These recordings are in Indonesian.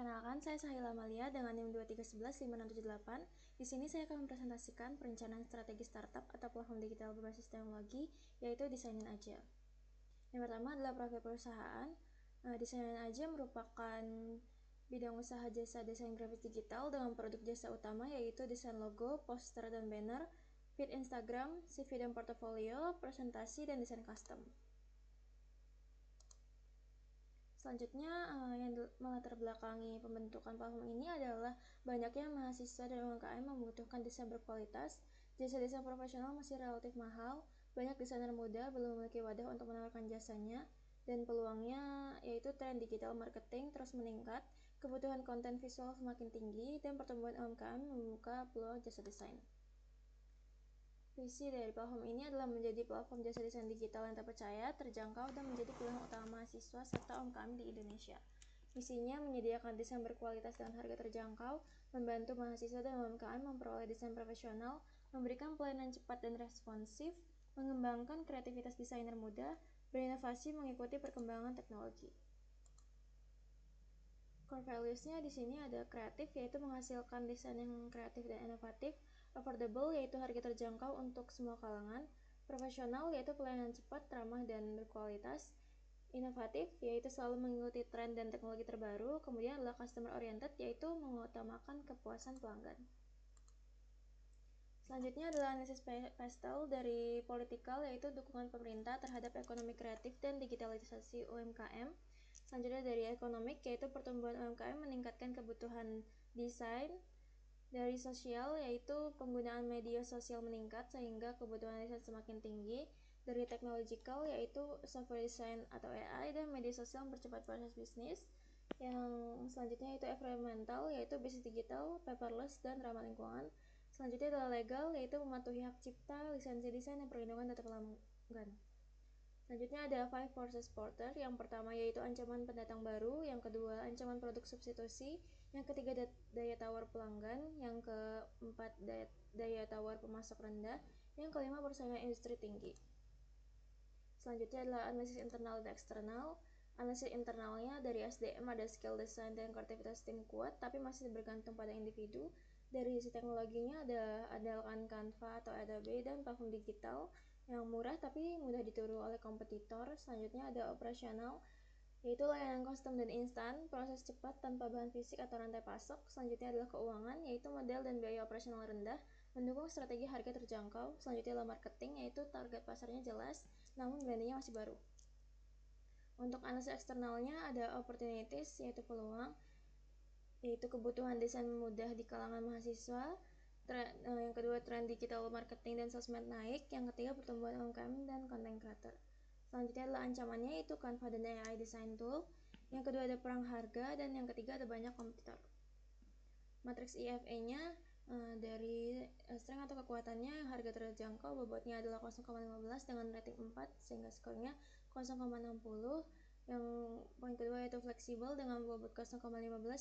Perkenalkan, saya Sahila Amalia dengan NIM 231156778. Di sini saya akan mempresentasikan perencanaan strategi startup atau platform digital berbasis teknologi, yaitu Desainin Aja. Yang pertama adalah profil perusahaan. Desainin Aja merupakan bidang usaha jasa desain grafis digital dengan produk jasa utama yaitu desain logo, poster dan banner, feed Instagram, CV dan portofolio, presentasi, dan desain custom. Selanjutnya, yang melatar belakangi pembentukan platform ini adalah banyaknya mahasiswa dan UMKM membutuhkan desain berkualitas, jasa desain profesional masih relatif mahal, banyak desainer muda belum memiliki wadah untuk menawarkan jasanya, dan peluangnya yaitu tren digital marketing terus meningkat, kebutuhan konten visual semakin tinggi, dan pertumbuhan UMKM membuka peluang jasa desain. Visi dari platform ini adalah menjadi platform jasa desain digital yang terpercaya, terjangkau, dan menjadi pilihan utama mahasiswa serta UMKM di Indonesia. Misinya menyediakan desain berkualitas dengan harga terjangkau, membantu mahasiswa dan UMKM memperoleh desain profesional, memberikan pelayanan cepat dan responsif, mengembangkan kreativitas desainer muda, berinovasi mengikuti perkembangan teknologi. Core values-nya di sini ada kreatif, yaitu menghasilkan desain yang kreatif dan inovatif, affordable, yaitu harga terjangkau untuk semua kalangan, profesional, yaitu pelayanan cepat, ramah, dan berkualitas, inovatif, yaitu selalu mengikuti tren dan teknologi terbaru, kemudian adalah customer oriented, yaitu mengutamakan kepuasan pelanggan. Selanjutnya adalah analisis pastel dari politikal, yaitu dukungan pemerintah terhadap ekonomi kreatif dan digitalisasi UMKM. Selanjutnya dari ekonomik, yaitu pertumbuhan UMKM meningkatkan kebutuhan desain. Dari sosial, yaitu penggunaan media sosial meningkat sehingga kebutuhan desain semakin tinggi. Dari technological, yaitu software design atau AI, dan media sosial mempercepat proses bisnis. Yang selanjutnya itu environmental, yaitu bisnis digital, paperless, dan ramah lingkungan. Selanjutnya adalah legal, yaitu mematuhi hak cipta, lisensi desain, dan perlindungan data pelanggan. Selanjutnya ada five forces porter. Yang pertama yaitu ancaman pendatang baru, yang kedua ancaman produk substitusi, yang ketiga daya tawar pelanggan, yang keempat daya tawar pemasok rendah, yang kelima persaingan industri tinggi. Selanjutnya adalah analisis internal dan eksternal. Analisis internalnya dari SDM ada skill design dan kreativitas tim kuat, tapi masih bergantung pada individu. Dari sisi teknologinya ada andalkan Canva atau Adobe dan platform digital yang murah tapi mudah ditiru oleh kompetitor. Selanjutnya ada operasional, yaitu layanan custom dan instan, proses cepat tanpa bahan fisik atau rantai pasok. Selanjutnya adalah keuangan, yaitu modal dan biaya operasional rendah, mendukung strategi harga terjangkau. Selanjutnya adalah marketing, yaitu target pasarnya jelas, namun brandingnya masih baru. Untuk analisis eksternalnya ada opportunities, yaitu peluang, yaitu kebutuhan desain mudah di kalangan mahasiswa. Yang kedua tren digital marketing dan sosmed naik. Yang ketiga pertumbuhan UMKM dan content creator. Selanjutnya adalah ancamannya, yaitu Canva dan AI design tool. Yang kedua ada perang harga, dan yang ketiga ada banyak kompetitor. Matriks IFE-nya dari strength atau kekuatannya, harga terjangkau, bobotnya adalah 0,15 dengan rating 4 sehingga skornya 0,60. Yang poin kedua yaitu fleksibel dengan bobot 0,15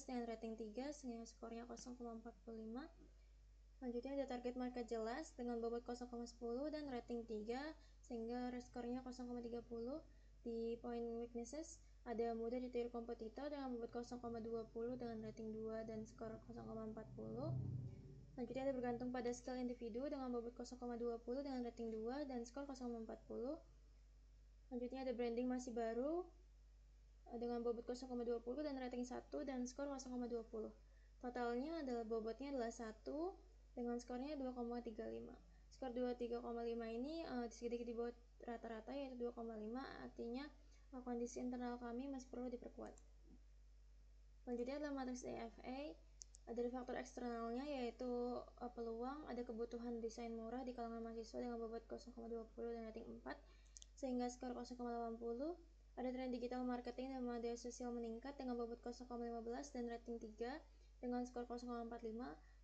dengan rating 3 sehingga skornya 0,45. Selanjutnya ada target market jelas dengan bobot 0,10 dan rating 3 sehingga skornya 0,30. Di poin weaknesses ada mudah ditiru kompetitor dengan bobot 0,20 dengan rating 2 dan skor 0,40. Selanjutnya ada bergantung pada skill individu dengan bobot 0,20 dengan rating 2 dan skor 0,40. Selanjutnya ada branding masih baru dengan bobot 0,20 dan rating 1 dan skor 0,20. Totalnya adalah bobotnya adalah 1 dengan skornya 2,35. Skor 23,5 ini sedikit di bawah rata-rata yaitu 2,5, artinya kondisi internal kami masih perlu diperkuat. Selanjutnya adalah matriks EFA. Dari faktor eksternalnya yaitu peluang, ada kebutuhan desain murah di kalangan mahasiswa dengan bobot 0,20 dan rating 4 sehingga skor 0,80. Ada tren digital marketing dan media sosial meningkat dengan bobot 0,15 dan rating 3 dengan skor 0,45.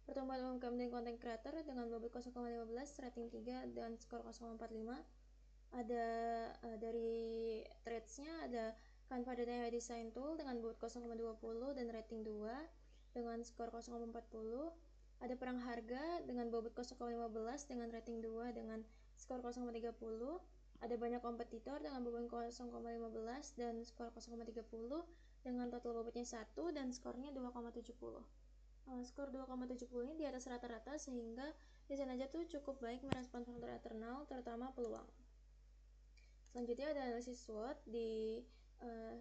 Pertumbuhan UMKM dan content creator dengan bobot 0,15, rating 3 dan skor 0,45. Ada dari traits-nya ada Canva dan AI design tool dengan bobot 0,20 dan rating 2 dengan skor 0,40. Ada perang harga dengan bobot 0,15 dengan rating 2 dengan skor 0,30. Ada banyak kompetitor dengan bobot 0,15 dan skor 0,30 dengan total bobotnya 1 dan skornya 2,70. Skor 2,70 ini di atas rata-rata sehingga desain aja tuh cukup baik merespon faktor eksternal terutama peluang. Selanjutnya ada analisis SWOT. Di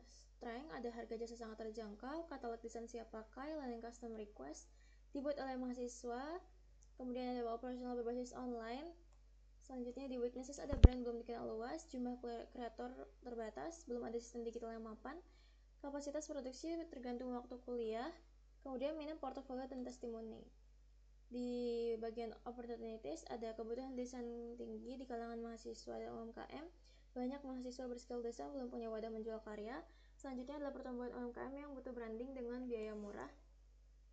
strength ada harga jasa sangat terjangkau, katalog desain siap pakai, landing custom request, dibuat oleh mahasiswa, kemudian ada operasional berbasis online. Selanjutnya di weaknesses ada brand belum dikenal luas, jumlah kreator terbatas, belum ada sistem digital yang mapan, kapasitas produksi tergantung waktu kuliah, kemudian minim portofolio dan testimoni. Di bagian opportunities ada kebutuhan desain tinggi di kalangan mahasiswa dan UMKM. Banyak mahasiswa berskill desain belum punya wadah menjual karya. Selanjutnya adalah pertumbuhan UMKM yang butuh branding dengan biaya murah.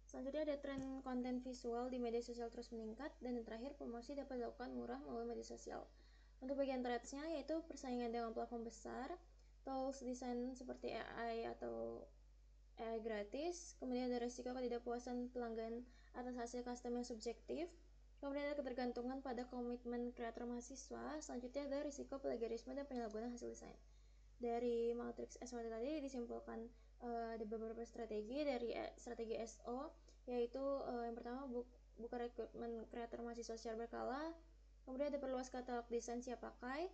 Selanjutnya ada tren konten visual di media sosial terus meningkat. Dan yang terakhir, promosi dapat dilakukan murah melalui media sosial. Untuk bagian threats-nya yaitu persaingan dengan platform besar, tools desain seperti AI atau AI gratis, kemudian ada resiko ketidakpuasan pelanggan atas hasil custom yang subjektif, kemudian ada ketergantungan pada komitmen kreator mahasiswa. Selanjutnya ada risiko plagiarisme dan penyalahgunaan hasil desain. Dari matriks SWOT tadi disimpulkan ada beberapa strategi. Dari strategi SO, yaitu yang pertama buka rekrutmen kreator mahasiswa secara berkala, kemudian ada perluas katalog desain siap pakai,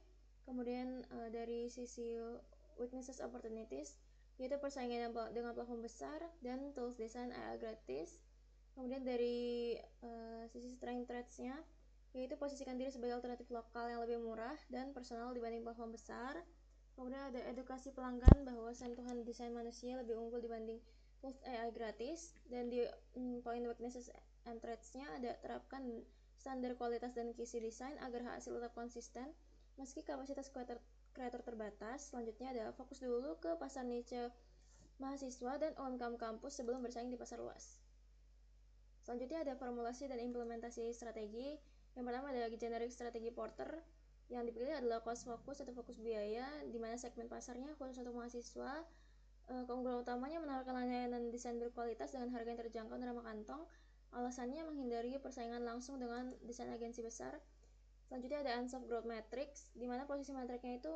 kemudian dari sisi weaknesses opportunities yaitu persaingan dengan platform besar dan tools desain AI gratis. Kemudian dari sisi strength threats-nya yaitu posisikan diri sebagai alternatif lokal yang lebih murah dan personal dibanding platform besar. Kemudian ada edukasi pelanggan bahwa sentuhan desain manusia lebih unggul dibanding tools AI gratis. Dan di point weaknesses and threats-nya ada terapkan standar kualitas dan kisi desain agar hasil tetap konsisten meski kapasitas kreator terbatas. Selanjutnya ada fokus dulu ke pasar niche mahasiswa dan UMKM kampus sebelum bersaing di pasar luas. Selanjutnya ada formulasi dan implementasi strategi. Yang pertama ada generic strategi Porter. Yang dipilih adalah cost focus atau fokus biaya, di mana segmen pasarnya khusus untuk mahasiswa. Keunggulan utamanya menawarkan layanan desain berkualitas dengan harga yang terjangkau dan ramah kantong. Alasannya menghindari persaingan langsung dengan desain agensi besar. Selanjutnya ada unsolved growth matrix, di mana posisi matriknya itu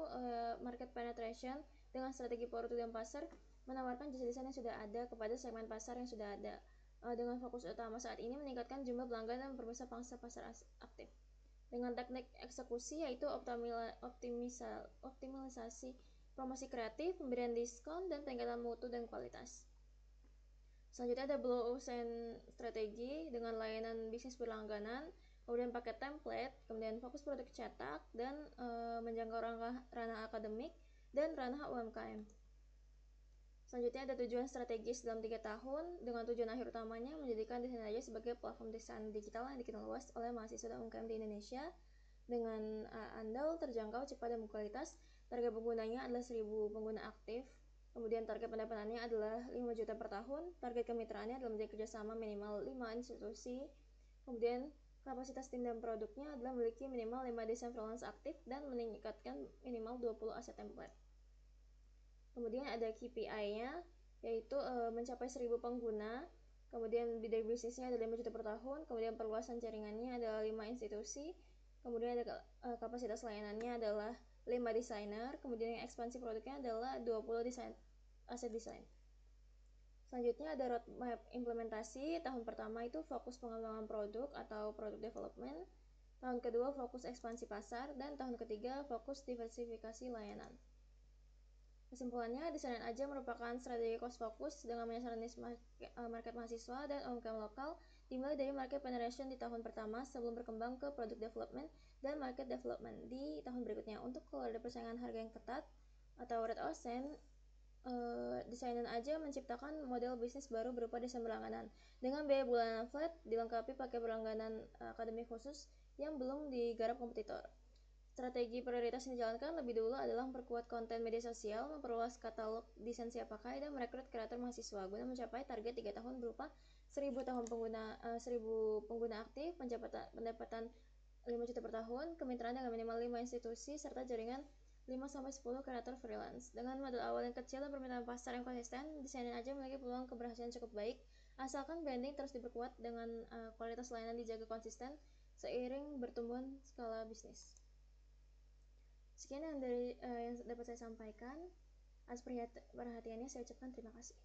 market penetration dengan strategi Porto dan pasar, menawarkan jasa desain yang sudah ada kepada segmen pasar yang sudah ada. Dengan fokus utama saat ini meningkatkan jumlah pelanggan dan memperbesar pangsa pasar aktif. Dengan teknik eksekusi yaitu optimalisasi promosi kreatif, pemberian diskon, dan peningkatan mutu dan kualitas. Selanjutnya ada blow ocean strategi dengan layanan bisnis berlangganan, kemudian pakai template, kemudian fokus produk cetak, dan menjangkau ranah akademik dan ranah UMKM. Selanjutnya ada tujuan strategis dalam 3 tahun dengan tujuan akhir utamanya menjadikan Desain Aja sebagai platform desain digital yang dikenal luas oleh mahasiswa dan UMKM di Indonesia dengan andal, terjangkau, cepat, dan berkualitas. Target penggunanya adalah 1.000 pengguna aktif. Kemudian target pendapatannya adalah 5 juta per tahun. Target kemitraannya adalah menjadi kerjasama minimal 5 institusi. Kemudian kapasitas tim dan produknya adalah memiliki minimal 5 desain freelance aktif dan meningkatkan minimal 20 aset template. Kemudian ada KPI-nya yaitu mencapai 1.000 pengguna. Kemudian bidang bisnisnya ada 5 juta per tahun. Kemudian perluasan jaringannya adalah 5 institusi. Kemudian ada kapasitas layanannya adalah 5 desainer. Kemudian yang ekspansi produknya adalah 20 aset desain. Selanjutnya ada roadmap implementasi. Tahun pertama itu fokus pengembangan produk atau product development. Tahun kedua fokus ekspansi pasar. Dan tahun ketiga fokus diversifikasi layanan. Kesimpulannya, Desain Aja merupakan strategi cost focus dengan menyasar niche market mahasiswa dan UMKM lokal, dimulai dari market penetration di tahun pertama sebelum berkembang ke product development dan market development di tahun berikutnya. Untuk kalau ada persaingan harga yang ketat atau red ocean, Desain Aja menciptakan model bisnis baru berupa desain berlangganan dengan biaya bulanan flat dilengkapi pakai berlangganan akademik khusus yang belum digarap kompetitor. Strategi prioritas yang dijalankan lebih dulu adalah memperkuat konten media sosial, memperluas katalog desain siap pakai, dan merekrut kreator mahasiswa guna mencapai target 3 tahun berupa 1.000 pengguna aktif, pendapatan 5 juta per tahun, kemitraan dengan minimal 5 institusi, serta jaringan 5-10 kreator freelance. Dengan modal awal yang kecil dan permintaan pasar yang konsisten, Desain Aja memiliki peluang keberhasilan cukup baik, asalkan branding terus diperkuat dengan kualitas layanan dijaga konsisten seiring bertumbuhan skala bisnis. Sekian yang dapat saya sampaikan. Atas perhatiannya saya ucapkan terima kasih.